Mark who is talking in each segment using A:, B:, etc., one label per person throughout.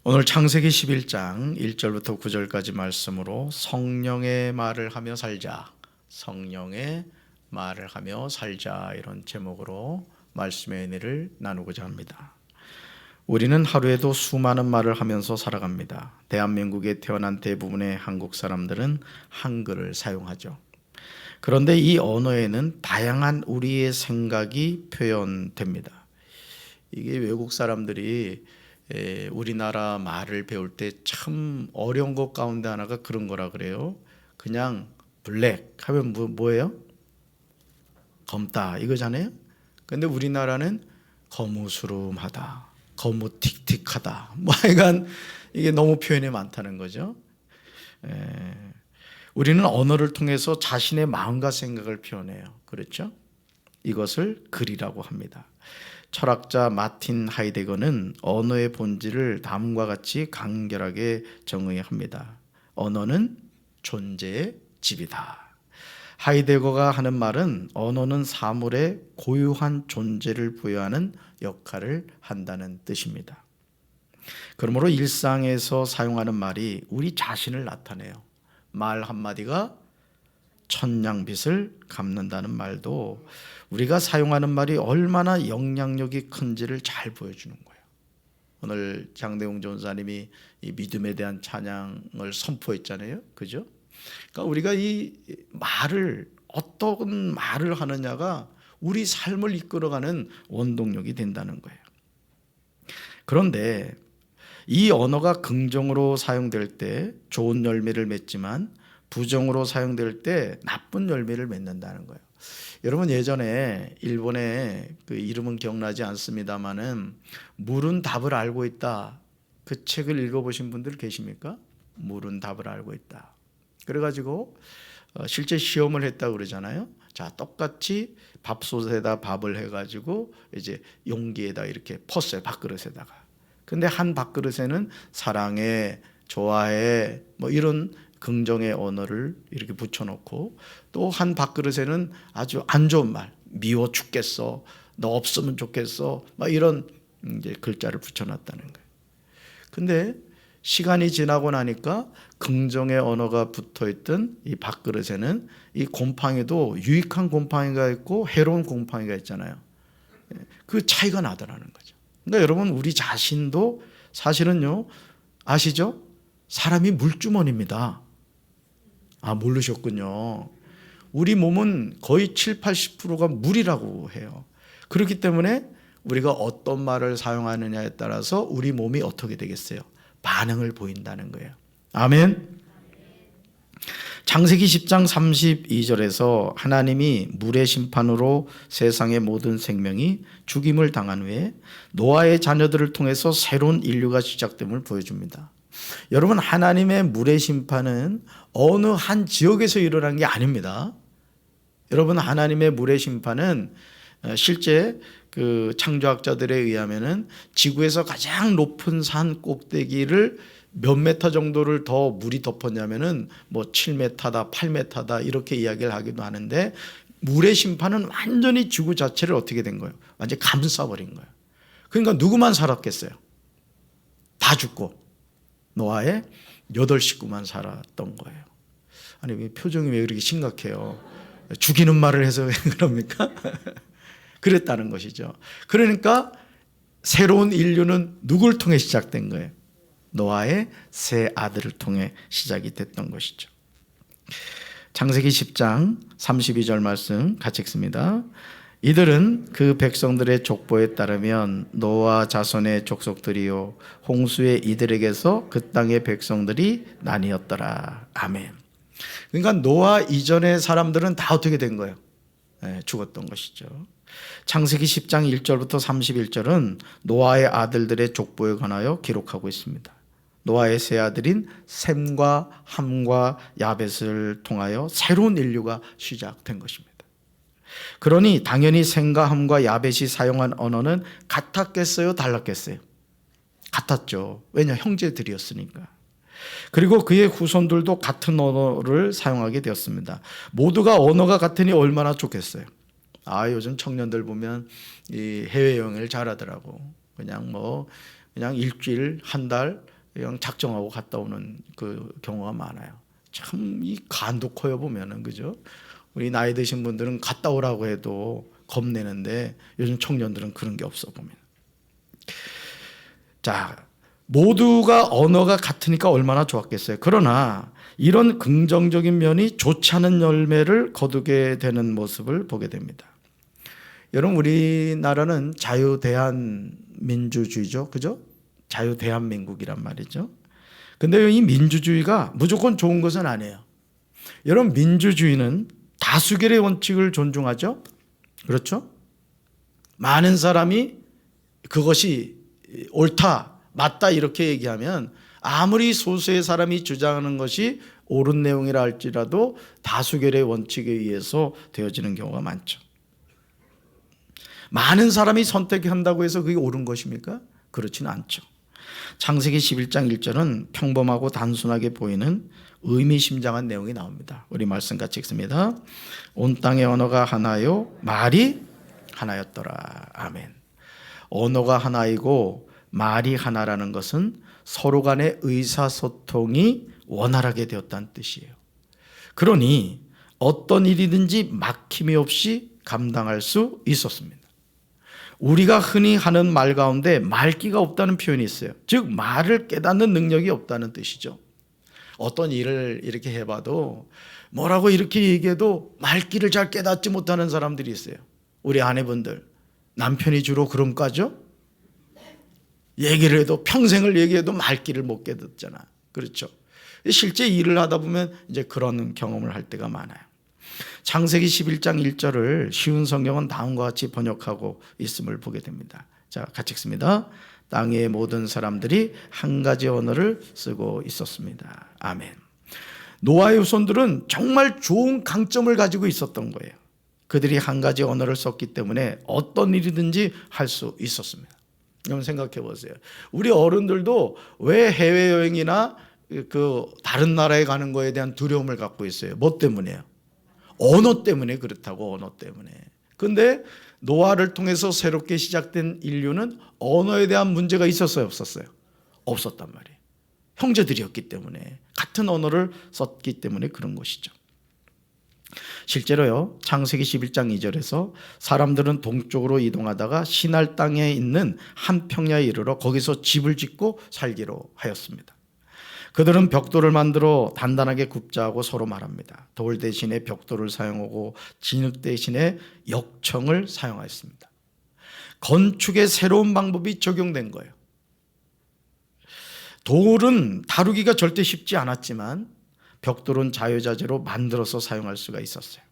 A: 오늘 창세기 11장 1절부터 9절까지 말씀으로 성령의 말을 하며 살자, 성령의 말을 하며 살자, 이런 제목으로 말씀의 은혜를 나누고자 합니다. 우리는 하루에도 수많은 말을 하면서 살아갑니다. 대한민국에 태어난 대부분의 한국 사람들은 한글을 사용하죠. 그런데 이 언어에는 다양한 우리의 생각이 표현됩니다. 이게 외국 사람들이 우리나라 말을 배울 때 참 어려운 것 가운데 하나가 그런 거라 그래요. 그냥 블랙 하면 뭐예요? 검다 이거잖아요. 근데 우리나라는 거무스름하다, 거무틱틱하다, 뭐 하여간 이게 너무 표현이 많다는 거죠. 우리는 언어를 통해서 자신의 마음과 생각을 표현해요. 그렇죠? 이것을 글이라고 합니다. 철학자 마틴 하이데거는 언어의 본질을 다음과 같이 간결하게 정의합니다. 언어는 존재의 집이다. 하이데거가 하는 말은 언어는 사물의 고유한 존재를 부여하는 역할을 한다는 뜻입니다. 그러므로 일상에서 사용하는 말이 우리 자신을 나타내요. 말 한마디가 천냥빚을 갚는다는 말도 우리가 사용하는 말이 얼마나 영향력이 큰지를 잘 보여주는 거예요. 오늘 장대웅 전사님이 이 믿음에 대한 찬양을 선포했잖아요. 그죠? 그러니까 우리가 이 말을, 어떤 말을 하느냐가 우리 삶을 이끌어가는 원동력이 된다는 거예요. 그런데 이 언어가 긍정으로 사용될 때 좋은 열매를 맺지만 부정으로 사용될 때 나쁜 열매를 맺는다는 거예요. 여러분, 예전에 일본에 그 이름은 기억나지 않습니다만은 물은 답을 알고 있다, 그 책을 읽어보신 분들 계십니까? 물은 답을 알고 있다. 그래가지고 실제 시험을 했다고 그러잖아요. 자, 똑같이 밥솥에다 밥을 해가지고 이제 용기에다 이렇게 펐어요, 밥그릇에다가. 근데 한 밥그릇에는 사랑해, 좋아해, 뭐 이런 긍정의 언어를 이렇게 붙여놓고, 또 한 밥그릇에는 아주 안 좋은 말, 미워 죽겠어, 너 없으면 좋겠어, 막 이런 이제 글자를 붙여놨다는 거예요. 근데 시간이 지나고 나니까 긍정의 언어가 붙어있던 이 밥그릇에는 이 곰팡이도 유익한 곰팡이가 있고 해로운 곰팡이가 있잖아요. 그 차이가 나더라는 거죠. 그러니까 여러분, 우리 자신도 사실은요, 아시죠? 사람이 물주머니입니다. 아, 모르셨군요. 우리 몸은 거의 7, 80%가 물이라고 해요. 그렇기 때문에 우리가 어떤 말을 사용하느냐에 따라서 우리 몸이 어떻게 되겠어요? 반응을 보인다는 거예요. 아멘. 창세기 10장 32절에서 하나님이 물의 심판으로 세상의 모든 생명이 죽임을 당한 후에 노아의 자녀들을 통해서 새로운 인류가 시작됨을 보여줍니다. 여러분, 하나님의 물의 심판은 어느 한 지역에서 일어난 게 아닙니다. 여러분, 하나님의 물의 심판은 실제 그 창조학자들에 의하면은 지구에서 가장 높은 산 꼭대기를 몇 메타 정도를 더 물이 덮었냐면은 뭐 7m다, 8m다 이렇게 이야기를 하기도 하는데, 물의 심판은 완전히 지구 자체를 어떻게 된 거예요? 완전히 감싸버린 거예요. 그러니까 누구만 살았겠어요? 다 죽고 노아의 8식구만 살았던 거예요. 아니, 표정이 왜 이렇게 심각해요? 죽이는 말을 해서 왜 그럽니까? 그랬다는 것이죠. 그러니까 새로운 인류는 누굴 통해 시작된 거예요? 노아의 세 아들을 통해 시작이 됐던 것이죠. 창세기 10장 32절 말씀 같이 읽습니다. 이들은 그 백성들의 족보에 따르면 노아 자손의 족속들이요 홍수의 이들에게서 그 땅의 백성들이 나뉘었더라. 아멘. 그러니까 노아 이전의 사람들은 다 어떻게 된 거예요? 죽었던 것이죠. 창세기 10장 1절부터 31절은 노아의 아들들의 족보에 관하여 기록하고 있습니다. 노아의 세 아들인 셈과 함과 야벳을 통하여 새로운 인류가 시작된 것입니다. 그러니 당연히 셈과 함과 야벳이 사용한 언어는 같았겠어요? 달랐겠어요? 같았죠. 왜냐? 형제들이었으니까. 그리고 그의 후손들도 같은 언어를 사용하게 되었습니다. 모두가 언어가 같으니 얼마나 좋겠어요. 아, 요즘 청년들 보면 이 해외여행을 잘하더라고. 그냥 일주일, 한 달 그냥 작정하고 갔다 오는 그 경우가 많아요. 참 이 간도 커요 보면은, 그죠? 우리 나이 드신 분들은 갔다 오라고 해도 겁내는데 요즘 청년들은 그런 게 없어 보면. 자, 모두가 언어가 같으니까 얼마나 좋았겠어요. 그러나 이런 긍정적인 면이 좋지 않은 열매를 거두게 되는 모습을 보게 됩니다. 여러분, 우리나라는 자유대한민주주의죠, 그죠? 자유대한민국이란 말이죠. 근데 이 민주주의가 무조건 좋은 것은 아니에요. 여러분, 민주주의는 다수결의 원칙을 존중하죠. 그렇죠? 많은 사람이 그것이 옳다, 맞다 이렇게 얘기하면 아무리 소수의 사람이 주장하는 것이 옳은 내용이라 할지라도 다수결의 원칙에 의해서 되어지는 경우가 많죠. 많은 사람이 선택한다고 해서 그게 옳은 것입니까? 그렇지는 않죠. 창세기 11장 1절은 평범하고 단순하게 보이는 의미심장한 내용이 나옵니다. 우리 말씀 같이 읽습니다. 온 땅의 언어가 하나요, 말이 하나였더라. 아멘. 언어가 하나이고 말이 하나라는 것은 서로 간의 의사소통이 원활하게 되었다는 뜻이에요. 그러니 어떤 일이든지 막힘이 없이 감당할 수 있었습니다. 우리가 흔히 하는 말 가운데 말기가 없다는 표현이 있어요. 즉 말을 깨닫는 능력이 없다는 뜻이죠. 어떤 일을 이렇게 해봐도 뭐라고 이렇게 얘기해도 말귀를 잘 깨닫지 못하는 사람들이 있어요. 우리 아내분들, 남편이 주로 그런 과죠? 얘기를 해도 평생을 얘기해도 말귀를 못 깨닫잖아. 그렇죠? 실제 일을 하다 보면 이제 그런 경험을 할 때가 많아요. 창세기 11장 1절을 쉬운 성경은 다음과 같이 번역하고 있음을 보게 됩니다. 자, 같이 읽습니다. 땅의 모든 사람들이 한 가지 언어를 쓰고 있었습니다. 아멘. 노아의 후손들은 정말 좋은 강점을 가지고 있었던 거예요. 그들이 한 가지 언어를 썼기 때문에 어떤 일이든지 할 수 있었습니다. 여러분 생각해 보세요. 우리 어른들도 왜 해외여행이나 그 다른 나라에 가는 거에 대한 두려움을 갖고 있어요? 뭐 때문에요? 언어 때문에 그렇다고, 언어 때문에. 근데 노아를 통해서 새롭게 시작된 인류는 언어에 대한 문제가 있었어요, 없었어요? 없었단 말이에요. 형제들이었기 때문에, 같은 언어를 썼기 때문에 그런 것이죠. 실제로요, 창세기 11장 2절에서 사람들은 동쪽으로 이동하다가 시날 땅에 있는 한 평야에 이르러 거기서 집을 짓고 살기로 하였습니다. 그들은 벽돌을 만들어 단단하게 굽자 하고 서로 말합니다. 돌 대신에 벽돌을 사용하고 진흙 대신에 역청을 사용하였습니다. 건축의 새로운 방법이 적용된 거예요. 돌은 다루기가 절대 쉽지 않았지만 벽돌은 자유자재로 만들어서 사용할 수가 있었어요.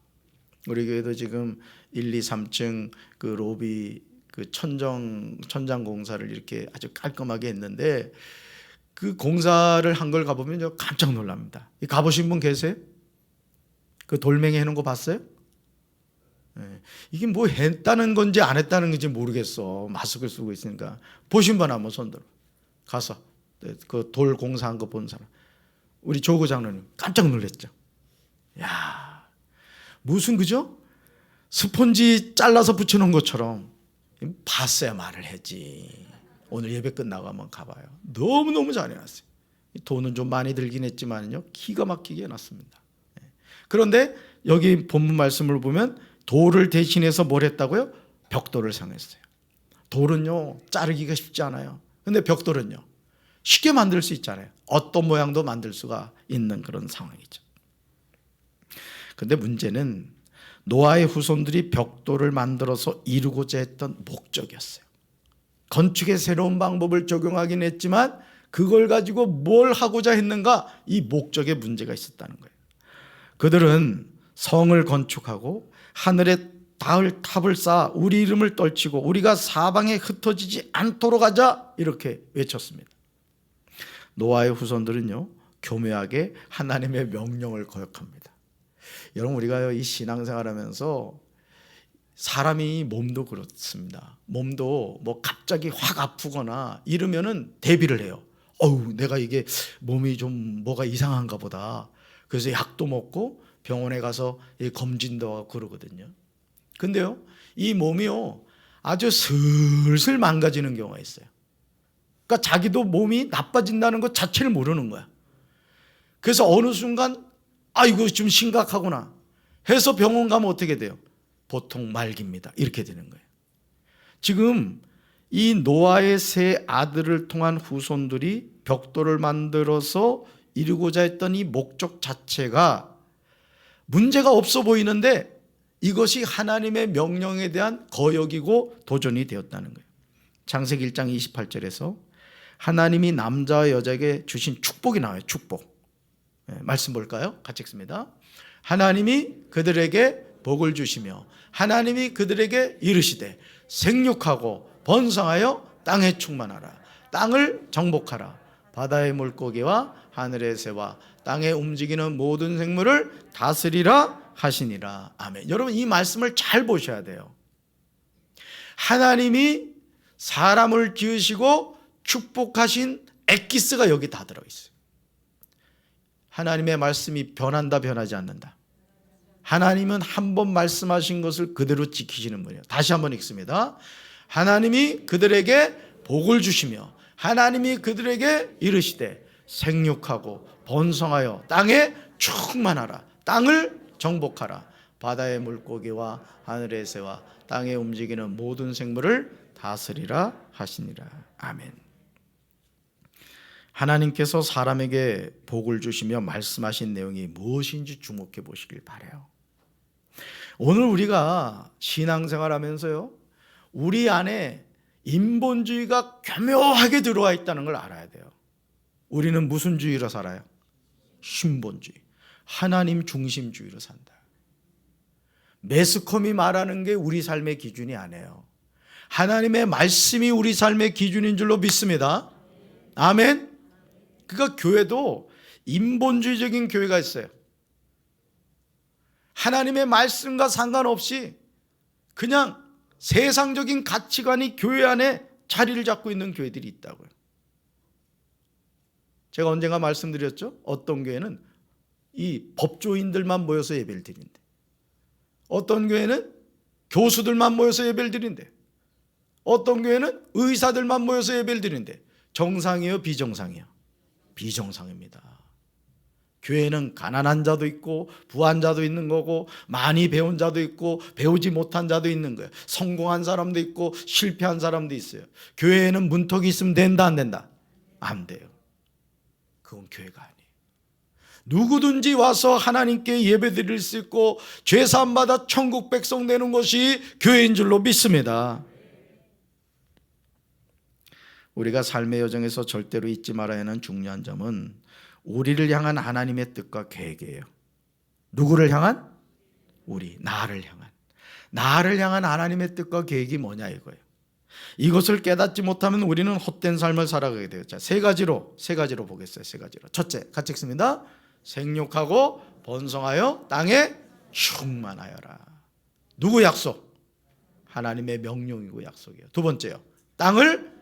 A: 우리 교회도 지금 1, 2, 3층 그 로비 그 천장 공사를 이렇게 아주 깔끔하게 했는데 그 공사를 한 걸 가보면 깜짝 놀랍니다. 가보신 분 계세요? 그 돌멩이 해놓은 거 봤어요? 네. 이게 뭐 했다는 건지 안 했다는 건지 모르겠어. 마스크를 쓰고 있으니까. 보신 분 한번 손들어. 가서 그 돌 공사한 거 본 사람. 우리 조구 장로님 깜짝 놀랐죠. 야, 무슨 그죠? 스폰지 잘라서 붙여놓은 것처럼 봤어야 말을 하지. 오늘 예배 끝나고 한번 가봐요. 너무너무 잘 해놨어요. 돈은 좀 많이 들긴 했지만요, 기가 막히게 해놨습니다. 그런데 여기 본문 말씀을 보면 돌을 대신해서 뭘 했다고요? 벽돌을 사용했어요. 돌은요 자르기가 쉽지 않아요. 근데 벽돌은요 쉽게 만들 수 있잖아요. 어떤 모양도 만들 수가 있는 그런 상황이죠. 근데 문제는 노아의 후손들이 벽돌을 만들어서 이루고자 했던 목적이었어요. 건축의 새로운 방법을 적용하긴 했지만 그걸 가지고 뭘 하고자 했는가? 이 목적에 문제가 있었다는 거예요. 그들은 성을 건축하고 하늘에 닿을 탑을 쌓아 우리 이름을 떨치고 우리가 사방에 흩어지지 않도록 하자 이렇게 외쳤습니다. 노아의 후손들은요 교묘하게 하나님의 명령을 거역합니다. 여러분 우리가 이 신앙생활하면서 사람이 몸도 그렇습니다. 몸도 뭐 갑자기 확 아프거나 이러면은 대비를 해요. 어우, 내가 이게 몸이 좀 뭐가 이상한가 보다. 그래서 약도 먹고 병원에 가서 검진도 하고 그러거든요. 근데요, 이 몸이요 아주 슬슬 망가지는 경우가 있어요. 그러니까 자기도 몸이 나빠진다는 것 자체를 모르는 거야. 그래서 어느 순간 이거 좀 심각하구나 해서 병원 가면 어떻게 돼요? 보통 말기입니다. 이렇게 되는 거예요. 지금 이 노아의 세 아들을 통한 후손들이 벽돌을 만들어서 이루고자 했던 이 목적 자체가 문제가 없어 보이는데 이것이 하나님의 명령에 대한 거역이고 도전이 되었다는 거예요. 창세기 1장 28절에서 하나님이 남자와 여자에게 주신 축복이 나와요. 축복. 말씀 볼까요? 같이 읽습니다. 하나님이 그들에게 복을 주시며 하나님이 그들에게 이르시되 생육하고 번성하여 땅에 충만하라. 땅을 정복하라. 바다의 물고기와 하늘의 새와 땅에 움직이는 모든 생물을 다스리라 하시니라. 아멘. 여러분 이 말씀을 잘 보셔야 돼요. 하나님이 사람을 지으시고 축복하신 엑기스가 여기 다 들어있어요. 하나님의 말씀이 변한다 변하지 않는다. 하나님은 한 번 말씀하신 것을 그대로 지키시는 분이에요. 다시 한번 읽습니다. 하나님이 그들에게 복을 주시며 하나님이 그들에게 이르시되 생육하고 번성하여 땅에 충만하라. 땅을 정복하라. 바다의 물고기와 하늘의 새와 땅에 움직이는 모든 생물을 다스리라 하시니라. 아멘. 하나님께서 사람에게 복을 주시며 말씀하신 내용이 무엇인지 주목해 보시길 바라요. 오늘 우리가 신앙생활 하면서요, 우리 안에 인본주의가 교묘하게 들어와 있다는 걸 알아야 돼요. 우리는 무슨 주의로 살아요? 신본주의, 하나님 중심주의로 산다. 매스컴이 말하는 게 우리 삶의 기준이 아니에요. 하나님의 말씀이 우리 삶의 기준인 줄로 믿습니다. 아멘. 그러니까 교회도 인본주의적인 교회가 있어요. 하나님의 말씀과 상관없이 그냥 세상적인 가치관이 교회 안에 자리를 잡고 있는 교회들이 있다고요. 제가 언젠가 말씀드렸죠. 어떤 교회는 이 법조인들만 모여서 예배를 드린대. 어떤 교회는 교수들만 모여서 예배를 드린대. 어떤 교회는 의사들만 모여서 예배를 드린대. 정상이에요, 비정상이에요? 비정상입니다. 교회는 가난한 자도 있고 부한 자도 있는 거고 많이 배운 자도 있고 배우지 못한 자도 있는 거예요. 성공한 사람도 있고 실패한 사람도 있어요. 교회에는 문턱이 있으면 된다 안 된다? 안 돼요. 그건 교회가 아니에요. 누구든지 와서 하나님께 예배드릴 수 있고 죄사함받아 천국 백성 되는 것이 교회인 줄로 믿습니다. 우리가 삶의 여정에서 절대로 잊지 말아야 하는 중요한 점은 우리를 향한 하나님의 뜻과 계획이에요. 누구를 향한? 우리, 나를 향한 하나님의 뜻과 계획이 뭐냐 이거예요. 이것을 깨닫지 못하면 우리는 헛된 삶을 살아가게 돼요. 자, 세 가지로 보겠어요. 세 가지로. 첫째, 같이 읽습니다. 생육하고 번성하여 땅에 충만하여라. 누구 약속? 하나님의 명령이고 약속이에요. 두 번째요. 땅을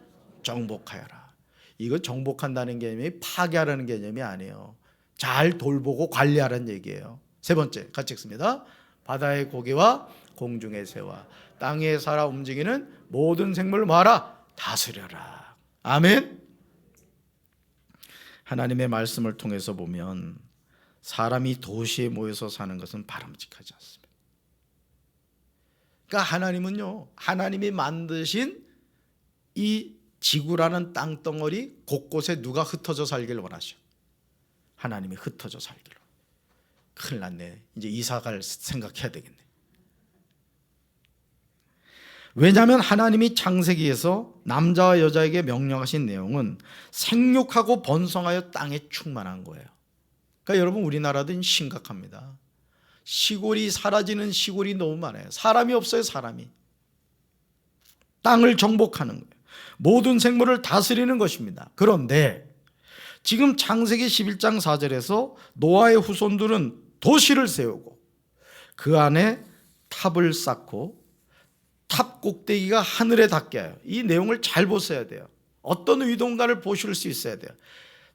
A: 정복하여라. 이거 정복한다는 개념이 파괴하라는 개념이 아니에요. 잘 돌보고 관리하라는 얘기예요. 세 번째, 같이 읽습니다. 바다의 고기와 공중의 새와 땅에 살아 움직이는 모든 생물을 뭐하라? 다스려라. 아멘. 하나님의 말씀을 통해서 보면 사람이 도시에 모여서 사는 것은 바람직하지 않습니다. 그러니까 하나님은요, 하나님이 만드신 이 지구라는 땅덩어리 곳곳에 누가 흩어져 살기를 원하셔? 하나님이 흩어져 살기를. 큰일 났네. 이제 이사갈 생각해야 되겠네. 왜냐하면 하나님이 창세기에서 남자와 여자에게 명령하신 내용은 생육하고 번성하여 땅에 충만한 거예요. 그러니까 여러분 우리나라도 심각합니다. 시골이 사라지는 시골이 너무 많아요. 사람이 없어요. 사람이. 땅을 정복하는 거예요. 모든 생물을 다스리는 것입니다. 그런데 지금 창세기 11장 4절에서 노아의 후손들은 도시를 세우고 그 안에 탑을 쌓고 탑 꼭대기가 하늘에 닿게 해요. 이 내용을 잘 보셔야 돼요. 어떤 의도인가를 보실 수 있어야 돼요.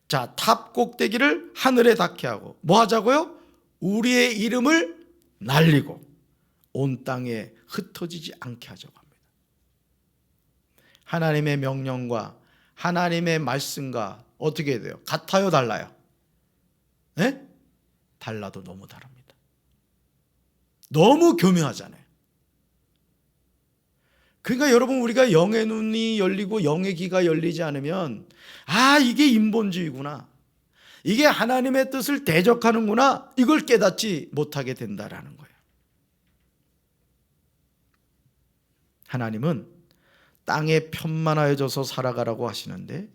A: 자, 탑 꼭대기를 하늘에 닿게 하고 뭐 하자고요? 우리의 이름을 날리고 온 땅에 흩어지지 않게 하자고 합니다. 하나님의 명령과 하나님의 말씀과 어떻게 돼요? 같아요, 달라요? 네? 달라도 너무 다릅니다. 너무 교묘하잖아요. 그러니까 여러분, 우리가 영의 눈이 열리고 영의 귀가 열리지 않으면 이게 인본주의구나, 이게 하나님의 뜻을 대적하는구나, 이걸 깨닫지 못하게 된다라는 거예요. 하나님은 땅에 편만하여져서 살아가라고 하시는데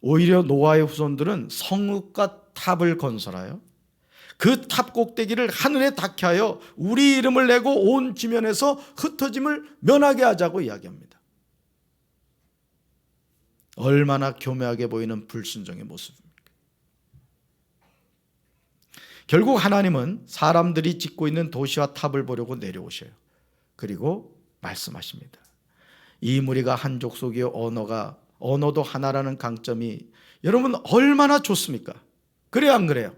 A: 오히려 노아의 후손들은 성읍과 탑을 건설하여 그 탑 꼭대기를 하늘에 닿게 하여 우리 이름을 내고 온 지면에서 흩어짐을 면하게 하자고 이야기합니다. 얼마나 교묘하게 보이는 불순종의 모습입니까? 결국 하나님은 사람들이 짓고 있는 도시와 탑을 보려고 내려오셔요. 그리고 말씀하십니다. 이 무리가 한 족속이요 언어도 하나라는 강점이 여러분 얼마나 좋습니까? 그래요, 안 그래요?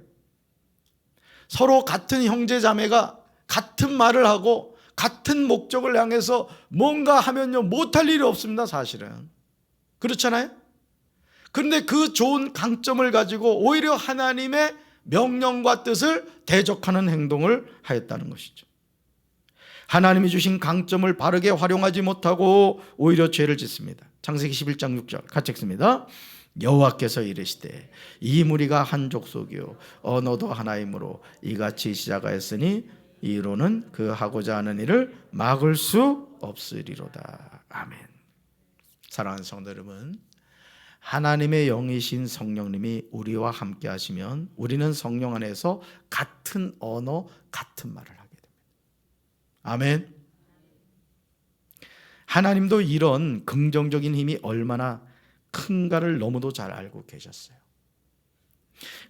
A: 서로 같은 형제 자매가 같은 말을 하고 같은 목적을 향해서 뭔가 하면요 못할 일이 없습니다, 사실은. 그렇잖아요? 그런데 그 좋은 강점을 가지고 오히려 하나님의 명령과 뜻을 대적하는 행동을 하였다는 것이죠. 하나님이 주신 강점을 바르게 활용하지 못하고 오히려 죄를 짓습니다. 창세기 11장 6절 같이 읽습니다. 여호와께서 이르시되 이 무리가 한 족속이요 언어도 하나이므로 이같이 시작하였으니 이로는 그 하고자 하는 일을 막을 수 없으리로다. 아멘. 사랑하는 성도 여러분, 하나님의 영이신 성령님이 우리와 함께 하시면 우리는 성령 안에서 같은 언어, 같은 말을 하게 됩니다. 아멘. 하나님도 이런 긍정적인 힘이 얼마나 큰가를 너무도 잘 알고 계셨어요.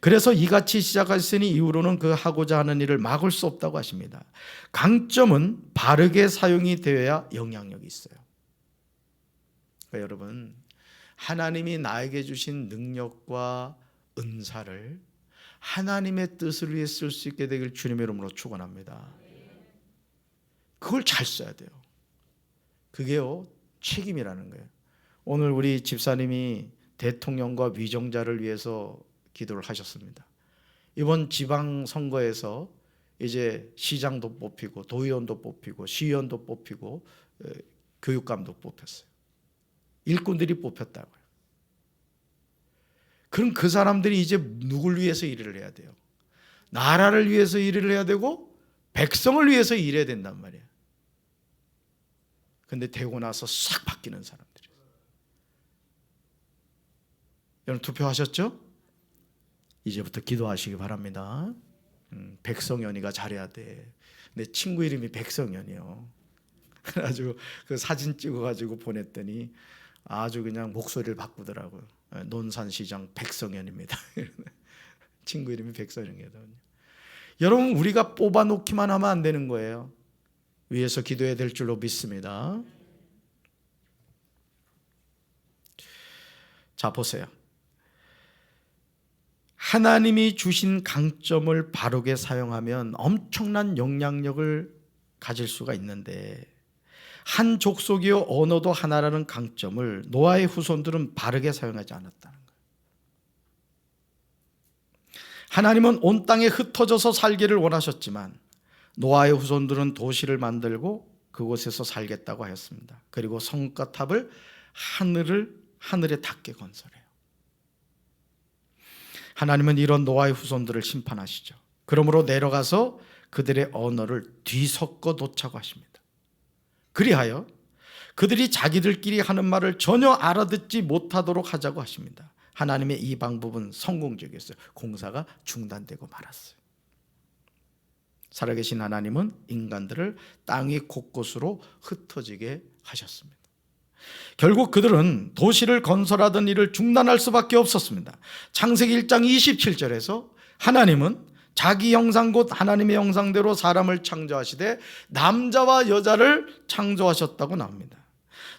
A: 그래서 이같이 시작하시니 이후로는 그 하고자 하는 일을 막을 수 없다고 하십니다. 강점은 바르게 사용이 되어야 영향력이 있어요. 그러니까 여러분, 하나님이 나에게 주신 능력과 은사를 하나님의 뜻을 위해 쓸 수 있게 되길 주님의 이름으로 축원합니다. 그걸 잘 써야 돼요. 그게요 책임이라는 거예요. 오늘 우리 집사님이 대통령과 위정자를 위해서 기도를 하셨습니다. 이번 지방선거에서 이제 시장도 뽑히고 도의원도 뽑히고 시의원도 뽑히고 교육감도 뽑혔어요. 일꾼들이 뽑혔다고요. 그럼 그 사람들이 이제 누굴 위해서 일을 해야 돼요? 나라를 위해서 일을 해야 되고 백성을 위해서 일해야 된단 말이에요. 근데 되고 나서 싹 바뀌는 사람들이에요. 여러분 투표하셨죠? 이제부터 기도하시기 바랍니다. 백성연이가 잘해야 돼. 내 친구 이름이 백성연이요. 그래가지고 그 사진 찍어가지고 보냈더니 아주 그냥 목소리를 바꾸더라고요. 논산시장 백성연입니다. 친구 이름이 백성연이거든요. 여러분, 우리가 뽑아놓기만 하면 안 되는 거예요. 위에서 기도해야 될 줄로 믿습니다. 자, 보세요. 하나님이 주신 강점을 바르게 사용하면 엄청난 영향력을 가질 수가 있는데 한 족속이요 언어도 하나라는 강점을 노아의 후손들은 바르게 사용하지 않았다는 거예요. 하나님은 온 땅에 흩어져서 살기를 원하셨지만 노아의 후손들은 도시를 만들고 그곳에서 살겠다고 하였습니다. 그리고 성과 탑을 하늘에 닿게 건설해요. 하나님은 이런 노아의 후손들을 심판하시죠. 그러므로 내려가서 그들의 언어를 뒤섞어 놓자고 하십니다. 그리하여 그들이 자기들끼리 하는 말을 전혀 알아듣지 못하도록 하자고 하십니다. 하나님의 이 방법은 성공적이었어요. 공사가 중단되고 말았어요. 살아계신 하나님은 인간들을 땅의 곳곳으로 흩어지게 하셨습니다. 결국 그들은 도시를 건설하던 일을 중단할 수밖에 없었습니다. 창세기 1장 27절에서 하나님은 자기 형상 곧 하나님의 형상대로 사람을 창조하시되 남자와 여자를 창조하셨다고 나옵니다.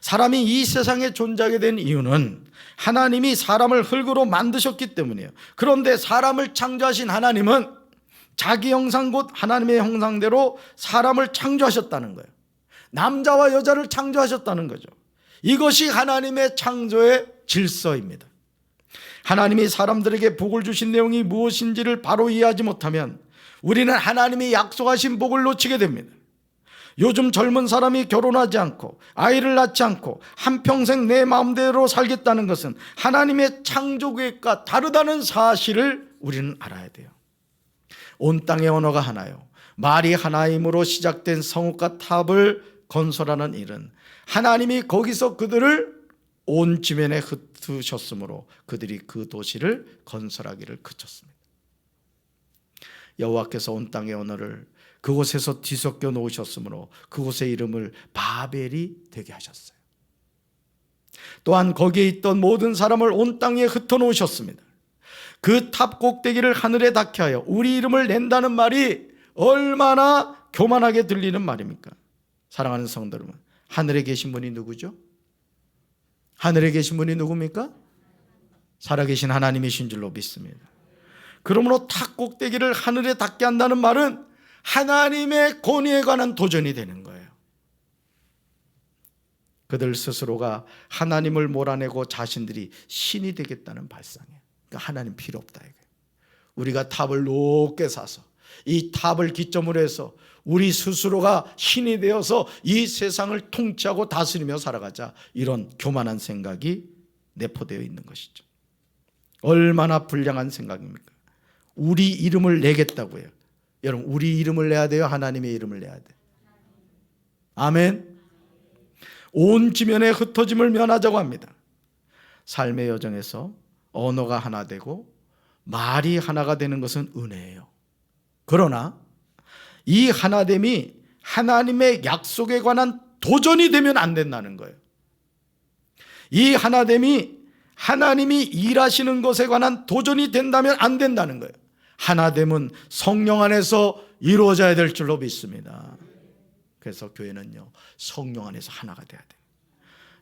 A: 사람이 이 세상에 존재하게 된 이유는 하나님이 사람을 흙으로 만드셨기 때문이에요. 그런데 사람을 창조하신 하나님은 자기 형상 곧 하나님의 형상대로 사람을 창조하셨다는 거예요. 남자와 여자를 창조하셨다는 거죠. 이것이 하나님의 창조의 질서입니다. 하나님이 사람들에게 복을 주신 내용이 무엇인지를 바로 이해하지 못하면 우리는 하나님이 약속하신 복을 놓치게 됩니다. 요즘 젊은 사람이 결혼하지 않고 아이를 낳지 않고 한평생 내 마음대로 살겠다는 것은 하나님의 창조계획과 다르다는 사실을 우리는 알아야 돼요. 온 땅의 언어가 하나요, 말이 하나임으로 시작된 성읍과 탑을 건설하는 일은 하나님이 거기서 그들을 온 지면에 흩으셨으므로 그들이 그 도시를 건설하기를 그쳤습니다. 여호와께서 온 땅의 언어를 그곳에서 뒤섞여 놓으셨으므로 그곳의 이름을 바벨이 되게 하셨어요. 또한 거기에 있던 모든 사람을 온 땅에 흩어 놓으셨습니다. 그 탑 꼭대기를 하늘에 닿게 하여 우리 이름을 낸다는 말이 얼마나 교만하게 들리는 말입니까? 사랑하는 성도 여러분, 하늘에 계신 분이 누구죠? 하늘에 계신 분이 누굽니까? 살아계신 하나님이신 줄로 믿습니다. 그러므로 탑 꼭대기를 하늘에 닿게 한다는 말은 하나님의 권위에 관한 도전이 되는 거예요. 그들 스스로가 하나님을 몰아내고 자신들이 신이 되겠다는 발상이에요. 그러니까 하나님 필요 없다 이거예요. 우리가 탑을 높게 사서 이 탑을 기점으로 해서 우리 스스로가 신이 되어서 이 세상을 통치하고 다스리며 살아가자, 이런 교만한 생각이 내포되어 있는 것이죠. 얼마나 불량한 생각입니까? 우리 이름을 내겠다고요. 여러분, 우리 이름을 내야 돼요? 하나님의 이름을 내야 돼요? 아멘. 온 지면에 흩어짐을 면하자고 합니다. 삶의 여정에서 언어가 하나 되고 말이 하나가 되는 것은 은혜예요. 그러나 이 하나됨이 하나님의 약속에 관한 도전이 되면 안 된다는 거예요. 이 하나됨이 하나님이 일하시는 것에 관한 도전이 된다면 안 된다는 거예요. 하나됨은 성령 안에서 이루어져야 될 줄로 믿습니다. 그래서 교회는요, 성령 안에서 하나가 돼야 돼요.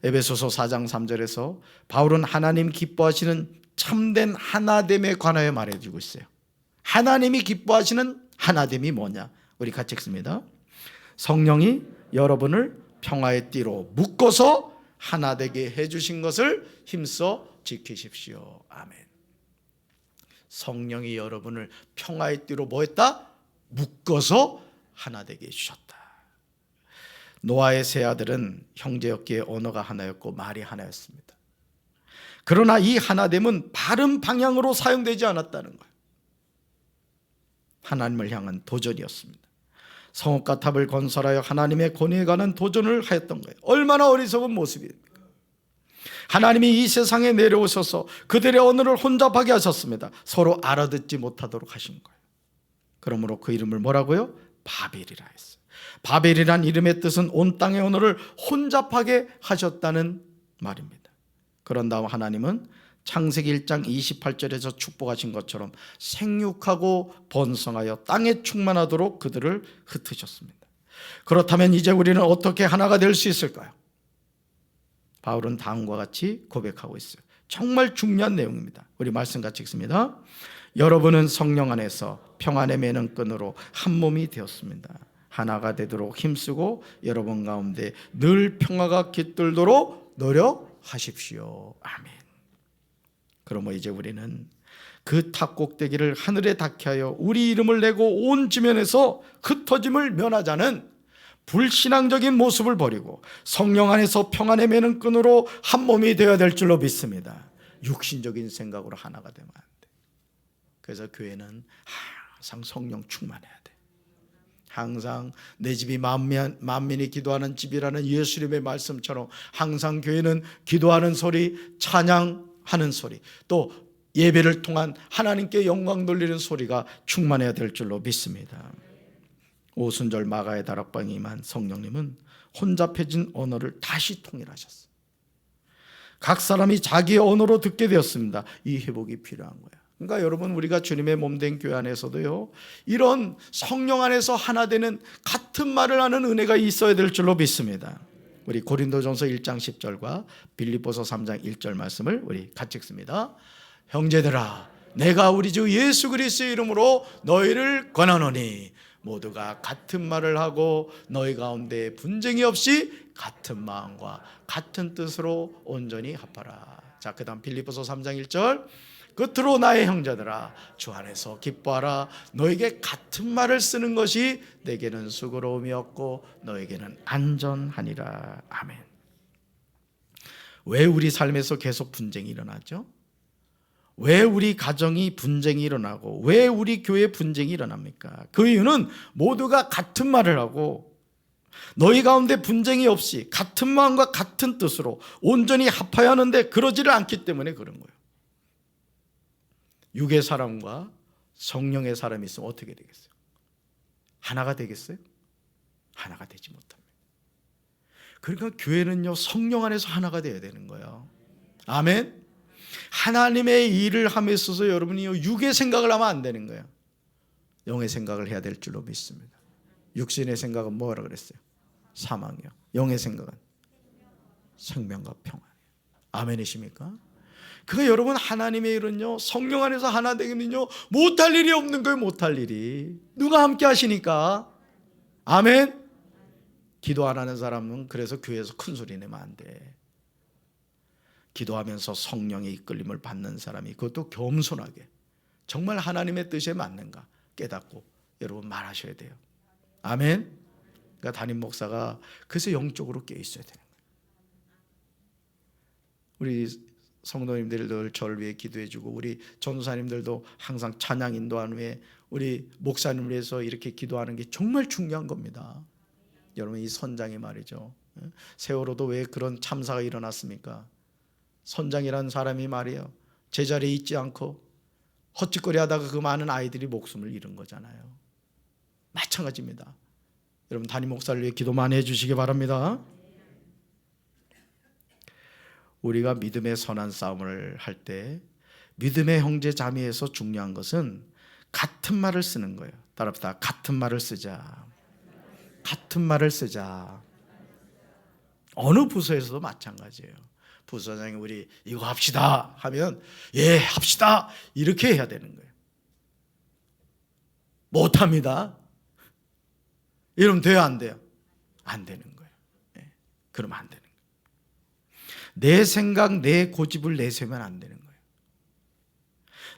A: 에베소서 4장 3절에서 바울은 하나님 기뻐하시는 참된 하나됨에 관하여 말해주고 있어요. 하나님이 기뻐하시는 하나됨이 뭐냐? 우리 같이 읽습니다. 성령이 여러분을 평화의 띠로 묶어서 하나 되게 해주신 것을 힘써 지키십시오. 아멘. 성령이 여러분을 평화의 띠로 뭐 했다? 묶어서 하나 되게 해주셨다. 노아의 세 아들은 형제였기에 언어가 하나였고 말이 하나였습니다. 그러나 이 하나됨은 바른 방향으로 사용되지 않았다는 거예요. 하나님을 향한 도전이었습니다. 성읍과 탑을 건설하여 하나님의 권위에 관한 도전을 하였던 거예요. 얼마나 어리석은 모습입니까? 하나님이 이 세상에 내려오셔서 그들의 언어를 혼잡하게 하셨습니다. 서로 알아듣지 못하도록 하신 거예요. 그러므로 그 이름을 뭐라고요? 바벨이라 했어요. 바벨이란 이름의 뜻은 온 땅의 언어를 혼잡하게 하셨다는 말입니다. 그런 다음 하나님은 창세기 1장 28절에서 축복하신 것처럼 생육하고 번성하여 땅에 충만하도록 그들을 흩으셨습니다. 그렇다면 이제 우리는 어떻게 하나가 될 수 있을까요? 바울은 다음과 같이 고백하고 있어요. 정말 중요한 내용입니다. 우리 말씀 같이 읽습니다. 여러분은 성령 안에서 평안의 매는 끈으로 한 몸이 되었습니다. 하나가 되도록 힘쓰고 여러분 가운데 늘 평화가 깃들도록 노력하십시오. 아멘. 그러므로 이제 우리는 그 탑 꼭대기를 하늘에 닿게 하여 우리 이름을 내고 온 지면에서 흩어짐을 면하자는 불신앙적인 모습을 버리고 성령 안에서 평안의 매는 끈으로 한 몸이 되어야 될 줄로 믿습니다. 육신적인 생각으로 하나가 되면 안 돼. 그래서 교회는 항상 성령 충만해야 돼. 항상 내 집이 만민이 기도하는 집이라는 예수님의 말씀처럼 항상 교회는 기도하는 소리, 찬양하는 소리, 또 예배를 통한 하나님께 영광 돌리는 소리가 충만해야 될 줄로 믿습니다. 오순절 마가의 다락방에 임한 성령님은 혼잡해진 언어를 다시 통일하셨어요. 각 사람이 자기의 언어로 듣게 되었습니다. 이 회복이 필요한 거예요. 그러니까 여러분, 우리가 주님의 몸된 교회 안에서도요, 이런 성령 안에서 하나 되는 같은 말을 하는 은혜가 있어야 될 줄로 믿습니다. 우리 고린도전서 1장 10절과 빌립보서 3장 1절 말씀을 우리 같이 읽습니다. 형제들아, 내가 우리 주 예수 그리스도의 이름으로 너희를 권하노니 모두가 같은 말을 하고 너희 가운데 분쟁이 없이 같은 마음과 같은 뜻으로 온전히 합하라. 자, 그 다음 빌립보서 3장 1절. 끝으로 나의 형제들아 주 안에서 기뻐하라. 너에게 같은 말을 쓰는 것이 내게는 수고로움이 없고 너에게는 안전하니라. 아멘. 왜 우리 삶에서 계속 분쟁이 일어나죠? 왜 우리 가정이 분쟁이 일어나고 왜 우리 교회 분쟁이 일어납니까? 그 이유는 모두가 같은 말을 하고 너희 가운데 분쟁이 없이 같은 마음과 같은 뜻으로 온전히 합하여 하는데 그러지를 않기 때문에 그런 거예요. 육의 사람과 성령의 사람이 있으면 어떻게 되겠어요? 하나가 되겠어요? 하나가 되지 못합니다. 그러니까 교회는요, 성령 안에서 하나가 되어야 되는 거예요. 아멘. 하나님의 일을 함에 있어서 여러분이 육의 생각을 하면 안 되는 거예요. 영의 생각을 해야 될 줄로 믿습니다. 육신의 생각은 뭐라 그랬어요? 사망이요. 영의 생각은 생명과 평안이에요. 아멘이십니까? 그러니까 여러분, 하나님의 일은요, 성령 안에서 하나 되기는요, 못할 일이 없는 거예요. 못할 일이. 누가 함께 하시니까. 아멘. 기도 안 하는 사람은 그래서 교회에서 큰 소리 내면 안 돼. 기도하면서 성령의 이끌림을 받는 사람이, 그것도 겸손하게 정말 하나님의 뜻에 맞는가 깨닫고 여러분 말하셔야 돼요. 아멘. 그러니까 담임 목사가 그래서 영적으로 깨 있어야 되는 거예요. 우리 성도님들 늘 저를 위해 기도해 주고 우리 전도사님들도 항상 찬양 인도한 후에 우리 목사님을 위해서 이렇게 기도하는 게 정말 중요한 겁니다. 여러분, 이 선장이 말이죠, 세월호도 왜 그런 참사가 일어났습니까? 선장이라는 사람이 말이에요, 제자리에 있지 않고 헛짓거리 하다가 그 많은 아이들이 목숨을 잃은 거잖아요. 마찬가지입니다. 여러분, 담임 목사를 위해 기도 많이 해주시기 바랍니다. 우리가 믿음의 선한 싸움을 할 때 믿음의 형제 자매에서 중요한 것은 같은 말을 쓰는 거예요. 따라합시다. 같은 말을 쓰자. 같은 말을 쓰자. 어느 부서에서도 마찬가지예요. 부서장이 우리 이거 합시다 하면 예 합시다 이렇게 해야 되는 거예요. 못합니다. 이러면 돼요, 안 돼요? 안 되는 거예요. 네. 그러면 안 되는 거예요. 내 생각, 내 고집을 내세우면 안 되는 거예요.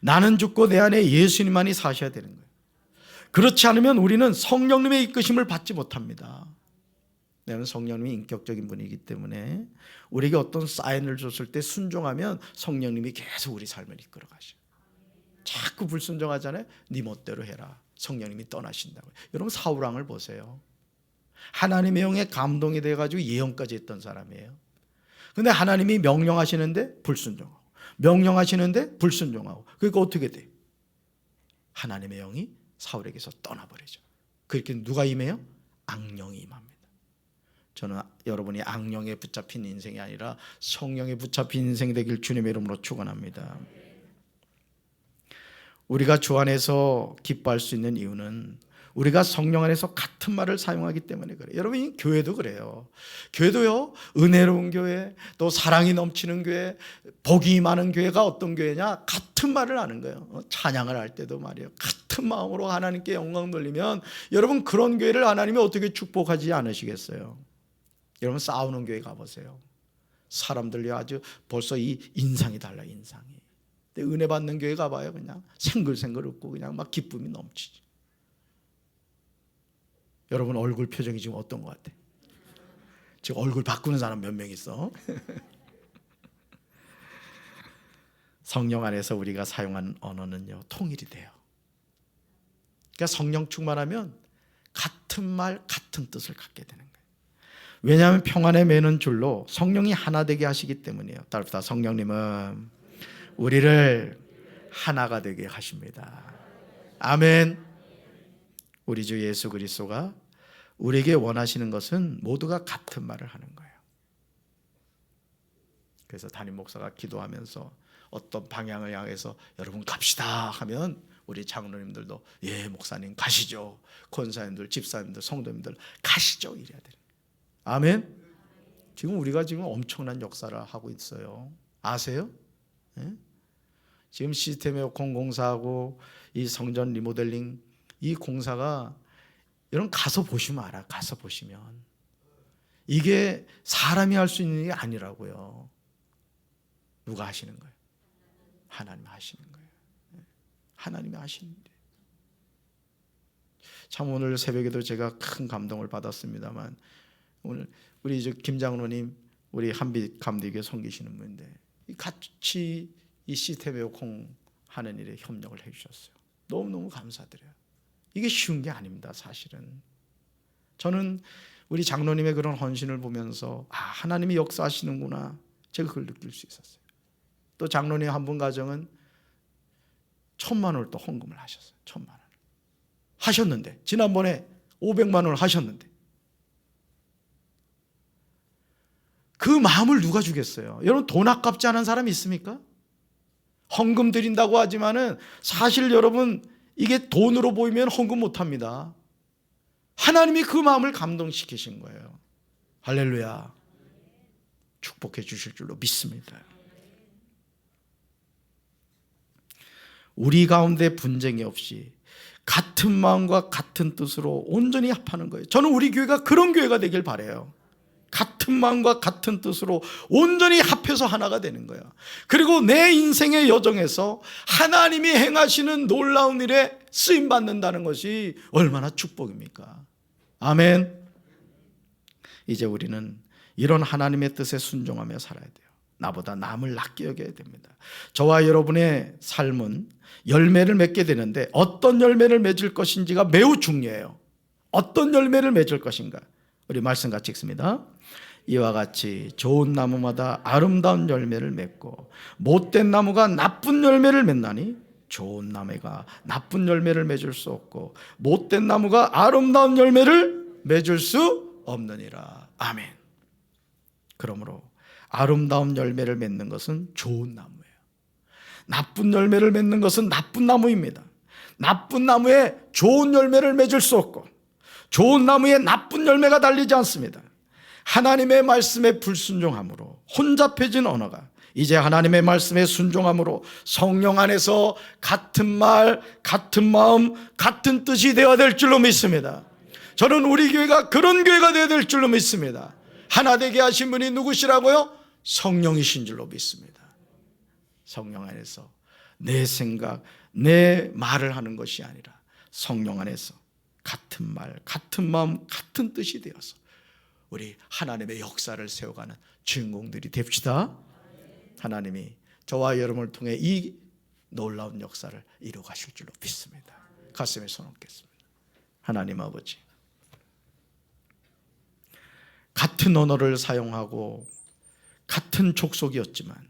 A: 나는 죽고 내 안에 예수님만이 사셔야 되는 거예요. 그렇지 않으면 우리는 성령님의 이끄심을 받지 못합니다. 왜냐하면 성령님이 인격적인 분이기 때문에 우리에게 어떤 사인을 줬을 때 순종하면 성령님이 계속 우리 삶을 이끌어 가셔요. 자꾸 불순종하잖아요. 네 멋대로 해라. 성령님이 떠나신다고요. 여러분, 사울왕을 보세요. 하나님의 영에 감동이 돼가지고 예언까지 했던 사람이에요. 근데 하나님이 명령하시는데 불순종하고 명령하시는데 불순종하고, 그러니까 어떻게 돼? 하나님의 영이 사울에게서 떠나버리죠. 그렇게 누가 임해요? 악령이 임합니다. 저는 여러분이 악령에 붙잡힌 인생이 아니라 성령에 붙잡힌 인생이 되길 주님의 이름으로 축원합니다. 우리가 주 안에서 기뻐할 수 있는 이유는 우리가 성령 안에서 같은 말을 사용하기 때문에 그래요. 여러분, 이 교회도 그래요. 교회도요, 은혜로운 교회, 또 사랑이 넘치는 교회, 복이 많은 교회가 어떤 교회냐? 같은 말을 하는 거예요. 찬양을 할 때도 말이에요, 같은 마음으로 하나님께 영광 돌리면 여러분, 그런 교회를 하나님이 어떻게 축복하지 않으시겠어요? 여러분, 싸우는 교회 가보세요. 사람들이 아주 벌써 이 인상이 달라요. 인상이. 근데 은혜 받는 교회 가봐요. 그냥 생글생글 웃고 그냥 막 기쁨이 넘치죠. 여러분, 얼굴 표정이 지금 어떤 것 같아? 지금 얼굴 바꾸는 사람 몇 명 있어? 성령 안에서 우리가 사용하는 언어는요, 통일이 돼요. 그러니까 성령 충만하면 같은 말, 같은 뜻을 갖게 되는 거예요. 왜냐하면 평안에 매는 줄로 성령이 하나 되게 하시기 때문이에요. 따라합시다. 성령님은 우리를 하나가 되게 하십니다. 아멘. 우리 주 예수 그리스도가 우리에게 원하시는 것은 모두가 같은 말을 하는 거예요. 그래서 담임 목사가 기도하면서 어떤 방향을 향해서 여러분 갑시다 하면 우리 장로님들도 예 목사님 가시죠. 권사님들, 집사님들, 성도님들 가시죠. 이래야 돼요. 아멘. 지금 우리가 지금 엄청난 역사를 하고 있어요. 아세요? 예? 지금 시스템 에어컨 공사하고 이 성전 리모델링 이 공사가 여러분 가서 보시면 알아. 가서 보시면 이게 사람이 할 수 있는 게 아니라고요. 누가 하시는 거예요? 하나님이 하시는 거예요. 하나님이 하시는데. 참 오늘 새벽에도 제가 큰 감동을 받았습니다만, 오늘 우리 김 장로님, 우리 한빛 감리교회 섬기시는 분인데 같이 이 시스템 에어컨 하는 일에 협력을 해주셨어요. 너무너무 감사드려요. 이게 쉬운 게 아닙니다. 사실은 저는 우리 장로님의 그런 헌신을 보면서 하나님이 역사하시는구나, 제가 그걸 느낄 수 있었어요. 또 장로님 한 분 가정은 1,000만 원을 또 헌금을 하셨어요. 1,000만 원 하셨는데, 지난번에 500만 원을 하셨는데 그 마음을 누가 주겠어요? 여러분, 돈 아깝지 않은 사람이 있습니까? 헌금 드린다고 하지만은 사실 여러분, 이게 돈으로 보이면 헌금 못합니다. 하나님이 그 마음을 감동시키신 거예요. 할렐루야. 축복해 주실 줄로 믿습니다. 우리 가운데 분쟁이 없이 같은 마음과 같은 뜻으로 온전히 합하는 거예요. 저는 우리 교회가 그런 교회가 되길 바라요. 같은 마음과 같은 뜻으로 온전히 합해서 하나가 되는 거예요. 그리고 내 인생의 여정에서 하나님이 행하시는 놀라운 일에 쓰임받는다는 것이 얼마나 축복입니까? 아멘. 이제 우리는 이런 하나님의 뜻에 순종하며 살아야 돼요. 나보다 남을 낫게 여겨야 됩니다. 저와 여러분의 삶은 열매를 맺게 되는데 어떤 열매를 맺을 것인지가 매우 중요해요. 어떤 열매를 맺을 것인가? 우리 말씀 같이 읽습니다. 이와 같이 좋은 나무마다 아름다운 열매를 맺고 못된 나무가 나쁜 열매를 맺나니 좋은 나무가 나쁜 열매를 맺을 수 없고 못된 나무가 아름다운 열매를 맺을 수 없느니라. 아멘. 그러므로 아름다운 열매를 맺는 것은 좋은 나무예요. 나쁜 열매를 맺는 것은 나쁜 나무입니다. 나쁜 나무에 좋은 열매를 맺을 수 없고 좋은 나무에 나쁜 열매가 달리지 않습니다. 하나님의 말씀에 불순종함으로 혼잡해진 언어가 이제 하나님의 말씀에 순종함으로 성령 안에서 같은 말, 같은 마음, 같은 뜻이 되어야 될 줄로 믿습니다. 저는 우리 교회가 그런 교회가 되어야 될 줄로 믿습니다. 하나 되게 하신 분이 누구시라고요? 성령이신 줄로 믿습니다. 성령 안에서 내 생각, 내 말을 하는 것이 아니라 성령 안에서 같은 말, 같은 마음, 같은 뜻이 되어서 우리 하나님의 역사를 세워가는 주인공들이 됩시다. 하나님이 저와 여러분을 통해 이 놀라운 역사를 이루어 가실 줄로 믿습니다. 가슴에 손 얹겠습니다. 하나님 아버지, 같은 언어를 사용하고 같은 족속이었지만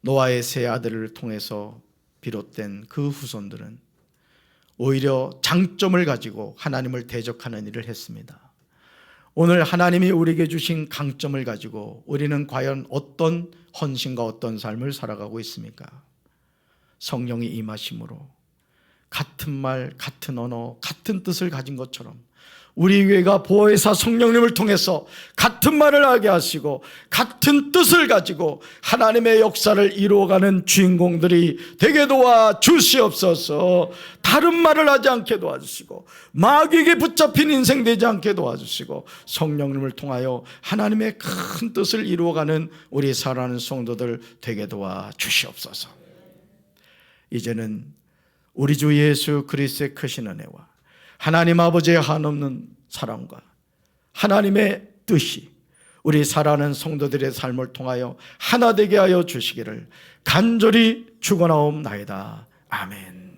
A: 노아의 세 아들을 통해서 비롯된 그 후손들은 오히려 장점을 가지고 하나님을 대적하는 일을 했습니다. 오늘 하나님이 우리에게 주신 강점을 가지고 우리는 과연 어떤 헌신과 어떤 삶을 살아가고 있습니까? 성령이 임하심으로 같은 말, 같은 언어, 같은 뜻을 가진 것처럼 우리 교회가 보혜사 성령님을 통해서 같은 말을 하게 하시고 같은 뜻을 가지고 하나님의 역사를 이루어가는 주인공들이 되게 도와 주시옵소서. 다른 말을 하지 않게 도와주시고 마귀에게 붙잡힌 인생 되지 않게 도와주시고 성령님을 통하여 하나님의 큰 뜻을 이루어가는 우리 사랑하는 성도들 되게 도와 주시옵소서. 이제는 우리 주 예수 그리스도의 크신 은혜와 하나님 아버지의 한없는 사랑과 하나님의 뜻이 우리 사랑하는 성도들의 삶을 통하여 하나 되게 하여 주시기를 간절히 축원하옵나이다. 아멘.